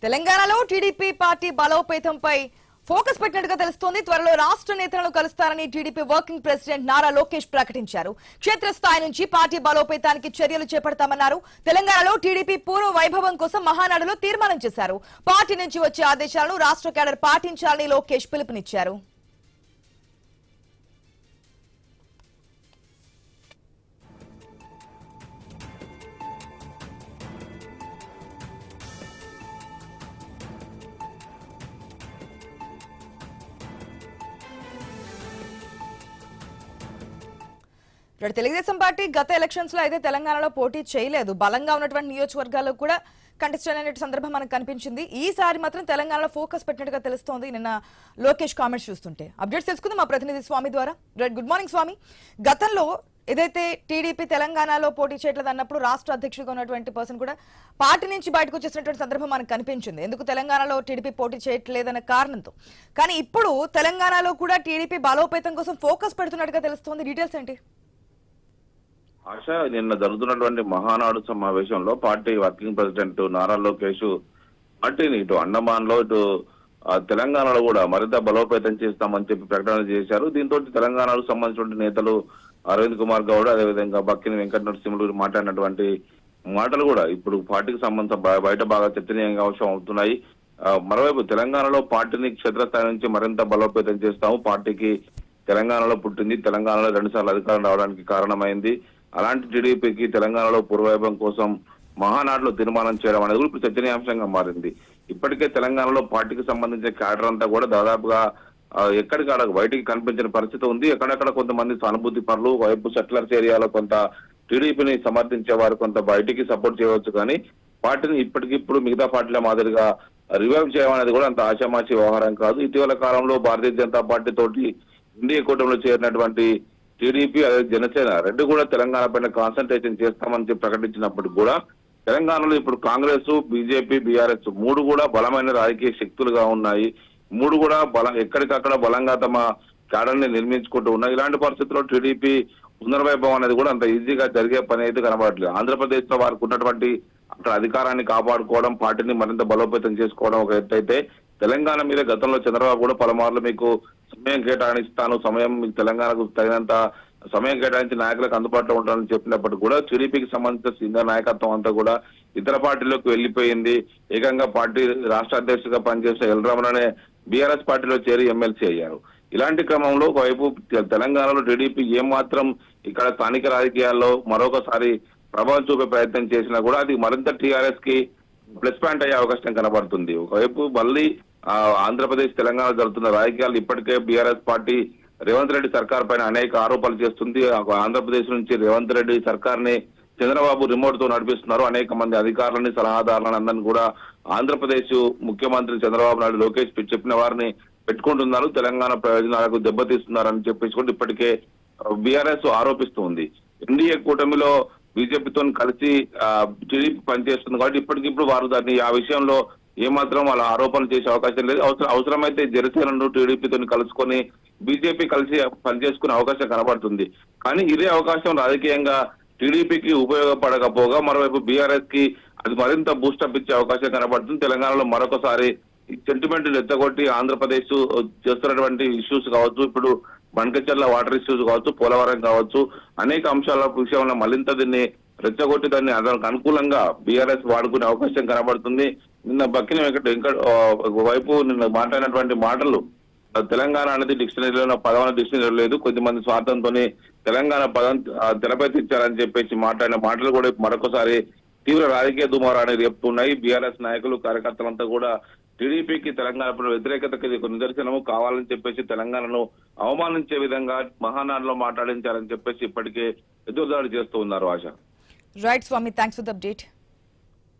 తెలంగాణలో TDP party బలోపేతంపై focus పెట్టినట్టుగా తెలుస్తోంది. త్వరలో రాష్ట్ర నేతలను కలుస్తారని టీడీపీ వర్కింగ్ ప్రెసిడెంట్ నారా లోకేష్ ప్రకటించారు. క్షేత్రస్థాయి నుంచి పార్టీ బలోపేతానికి చర్యలు చేపడతామన్నారు. తెలంగాణలో టీడీపీ పూర్వ వైభవం కోసం మహానాడులో తీర్మానం చేశారు. పార్టీ నుంచి వచ్చే ఆదేశాలను రాష్ట్ర కేడర్ పాటించాలని లోకేష్ పిలుపునిచ్చారు. తెలుగుదేశం పార్టీ గత ఎలక్షన్స్ లో అయితే తెలంగాణలో పోటీ చేయలేదు. బలంగా ఉన్నటువంటి నియోజకవర్గాల్లో కూడా కంటెస్ట్ అయిన సందర్భం మనకు కనిపించింది. ఈసారి మాత్రం తెలంగాణలో ఫోకస్ పెట్టినట్టుగా తెలుస్తోంది. నిన్న లోకేష్ కామెంట్స్ చూస్తుంటే అప్డేట్స్ తెలుసుకుంది మా ప్రతినిధి స్వామి ద్వారా. గుడ్ మార్నింగ్ స్వామి. గతంలో ఏదైతే టీడీపీ తెలంగాణలో పోటీ చేయట్లేదు అన్నప్పుడు రాష్ట్ర అధ్యక్షుడిగా ఉన్నటువంటి పర్సన్ కూడా పార్టీ నుంచి బయటకు వచ్చేసినటువంటి సందర్భం మనకు కనిపించింది. ఎందుకు తెలంగాణలో టీడీపీ పోటీ చేయట్లేదన్న కారణంతో. కానీ ఇప్పుడు తెలంగాణలో కూడా టీడీపీ బలోపేతం కోసం ఫోకస్ పెడుతున్నట్టుగా తెలుస్తోంది. డీటెయిల్స్ ఏంటి? ఆశ, నిన్న జరుగుతున్నటువంటి మహానాడు సమావేశంలో party working president Nara Lokesh పార్టీని ఇటు అండమాన్ లో ఇటు తెలంగాణలో కూడా మరింత బలోపేతం చేస్తామని చెప్పి ప్రకటన చేశారు. దీంతో తెలంగాణకు సంబంధించిన నేతలు అరవింద్ కుమార్ గౌడ్, అదేవిధంగా బక్కిని వెంకట నరసింహులు మాట్లాడినటువంటి మాటలు కూడా ఇప్పుడు పార్టీకి సంబంధించిన బయట బాగా చర్చనీయంగా అవసరం అవుతున్నాయి. మరోవైపు తెలంగాణలో పార్టీని క్షేత్రస్థాయి నుంచి మరింత బలోపేతం చేస్తాము. పార్టీకి తెలంగాణలో పుట్టింది, తెలంగాణలో 2 సార్లు అధికారం రావడానికి కారణమైంది. అలాంటి టీడీపీకి తెలంగాణలో పూర్వవైభవం కోసం మహానాడులో తీర్మానం చేయడం అనేది ఇప్పుడు చర్చనీయాంశంగా మారింది. ఇప్పటికే తెలంగాణలో పార్టీకి సంబంధించిన క్యాడర్ అంతా కూడా దాదాపుగా ఎక్కడికాడ బయటికి కనిపించిన పరిస్థితి ఉంది. ఎక్కడెక్కడ కొంతమంది సానుభూతి పరులు, వైపు సెటిలర్స్ ఏరియాలో కొంత టీడీపీని సమర్థించే వారు కొంత బయటికి సపోర్ట్ చేయవచ్చు. కానీ పార్టీని ఇప్పటికిప్పుడు మిగతా పార్టీల మాదిరిగా రివైవ్ చేయడం అనేది కూడా అంత ఆశామాషి వ్యవహారం కాదు. ఇటీవల కాలంలో భారతీయ జనతా పార్టీ తోటి ఇండియా కూటమిలో చేరినటువంటి టీడీపీ అదే జనసేన రెండు కూడా తెలంగాణ పైన కాన్సన్ట్రేషన్ చేస్తామని చెప్పి ప్రకటించినప్పుడు కూడా తెలంగాణలో ఇప్పుడు కాంగ్రెస్, బీజేపీ, బీఆర్ఎస్ 3 కూడా బలమైన రాజకీయ శక్తులుగా ఉన్నాయి. 3 కూడా ఎక్కడికక్కడ బలంగా తమ క్యాడర్ని నిర్మించుకుంటూ ఉన్నాయి. ఇలాంటి పరిస్థితుల్లో టీడీపీ పునర్వైభవం అనేది కూడా అంత ఈజీగా జరిగే పని అయితే కనబడట్లేదు. ఆంధ్రప్రదేశ్ లో వారికి ఉన్నటువంటి అక్కడ అధికారాన్ని కాపాడుకోవడం, పార్టీని మరింత బలోపేతం చేసుకోవడం ఒక ఎత్తు అయితే, తెలంగాణ మీద గతంలో చంద్రబాబు కూడా పలుమార్లు మీకు సమయం కేటాయిస్తాను, సమయం మీకు తెలంగాణకు తగినంత సమయం కేటాయించి నాయకులకు అందుబాటులో ఉంటానని చెప్పినప్పటికీ కూడా టీడీపీకి సంబంధించిన సీనియర్ నాయకత్వం అంతా కూడా ఇతర పార్టీలోకి వెళ్లిపోయింది. ఏకంగా పార్టీ రాష్ట్ర అధ్యక్షుడిగా పనిచేసిన ఎల్రమణనే బీఆర్ఎస్ పార్టీలో చేరి ఎమ్మెల్సీ అయ్యారు. ఇలాంటి క్రమంలో ఒకవైపు తెలంగాణలో టీడీపీ ఏమాత్రం ఇక్కడ స్థానిక రాజకీయాల్లో మరొకసారి ప్రభావం చూపే ప్రయత్నం చేసినా కూడా అది మరింత టీఆర్ఎస్ కి ప్లస్ పాయింట్ అయ్యే అవకాశం కనబడుతుంది. ఒకవైపు మళ్ళీ ఆంధ్రప్రదేశ్, తెలంగాణ జరుగుతున్న రాజకీయాలు ఇప్పటికే బీఆర్ఎస్ పార్టీ రేవంత్ రెడ్డి సర్కార్ పైన అనేక ఆరోపణలు చేస్తుంది. ఆంధ్రప్రదేశ్ నుంచి రేవంత్ రెడ్డి సర్కార్ ని చంద్రబాబు రిమోట్ తో నడిపిస్తున్నారు. అనేక మంది అధికారులని, సలహాదారులను అందరినీ కూడా ఆంధ్రప్రదేశ్ ముఖ్యమంత్రి చంద్రబాబు నాయుడు లోకేష్ చెప్పిన వారిని పెట్టుకుంటున్నారు. తెలంగాణ ప్రయోజనాలకు దెబ్బతీస్తున్నారని చెప్పేసి ఇప్పటికే బీఆర్ఎస్ ఆరోపిస్తుంది. ఎన్డీఏ కూటమిలో బీజేపీతో కలిసి టీడీపీ పనిచేస్తుంది కాబట్టి ఇప్పటికిప్పుడు వారు దాన్ని ఆ విషయంలో ఏమాత్రం వాళ్ళ ఆరోపణలు చేసే అవకాశం లేదు. అవసరమైతే జనసేనను టీడీపీతో కలుసుకొని బీజేపీ కలిసి పనిచేసుకునే అవకాశం కనబడుతుంది. కానీ ఇదే అవకాశం రాజకీయంగా టీడీపీకి ఉపయోగపడకపోగా మరోవైపు బీఆర్ఎస్ కి అది మరింత బూస్టప్ ఇచ్చే అవకాశం కనబడుతుంది. తెలంగాణలో మరొకసారి ఈ సెంటిమెంట్ రెచ్చగొట్టి ఆంధ్రప్రదేశ్ చేస్తున్నటువంటి ఇష్యూస్ కావచ్చు, ఇప్పుడు బంకచర్ల వాటర్ ఇష్యూస్ కావచ్చు, పోలవరం కావచ్చు, అనేక అంశాల విషయంలో మరింత దీన్ని రెచ్చగొట్టి దాన్ని అతనికి అనుకూలంగా బీఆర్ఎస్ వాడుకునే అవకాశం కనబడుతుంది. నిన్న బక్కిన వెంకట వైపు నిన్న మాట్లాడినటువంటి మాటలు తెలంగాణ అనేది డిక్షనరీలో పదం డిక్షనరీ లేదు, కొద్దిమంది స్వార్థంతో తెలంగాణ పదం తెరపై తెచ్చారని చెప్పేసి మాట్లాడిన మాటలు కూడా మరొకసారి తీవ్ర రాజకీయ దుమారాన్ని రేపుతున్నాయి. బీఆర్ఎస్ నాయకులు, కార్యకర్తలంతా కూడా టీడీపీకి తెలంగాణ వ్యతిరేకతకి నిదర్శనము కావాలని చెప్పేసి తెలంగాణను అవమానించే విధంగా మహానాడులో మాట్లాడించారని చెప్పేసి ఇప్పటికే ఎదురుదాడి చేస్తూ ఉన్నారు. ఆశ. Right Swami, thanks for the update.